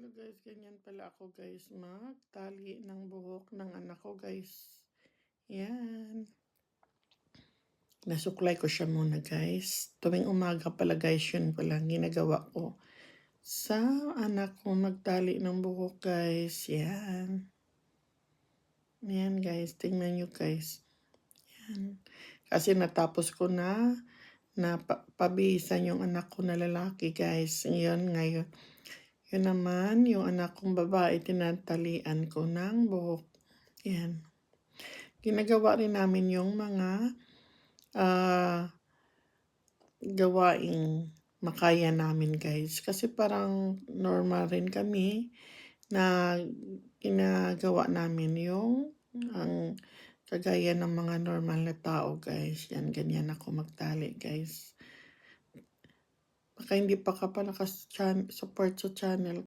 Hello guys, ganyan pala ako guys magtali ng buhok ng anak ko guys. Yan. Nasuklay ko siya muna guys. Tuwing umaga pala guys, yun pala ginagawa ko. Sa anak ko magtali ng buhok guys. Yan. Yan guys, tingnan nyo guys. Yan. Kasi natapos ko na pabihisan yung anak ko na lalaki guys. Ngayon. Yun naman, yung anak kong babae, tinatalian ko ng buhok. Yan. Ginagawa rin namin yung mga gawaing makaya namin guys. Kasi parang normal rin kami na ginagawa namin yung ang kagaya ng mga normal na tao guys. Yan, ganyan ako magtali guys. Baka hindi pa ka pa support sa channel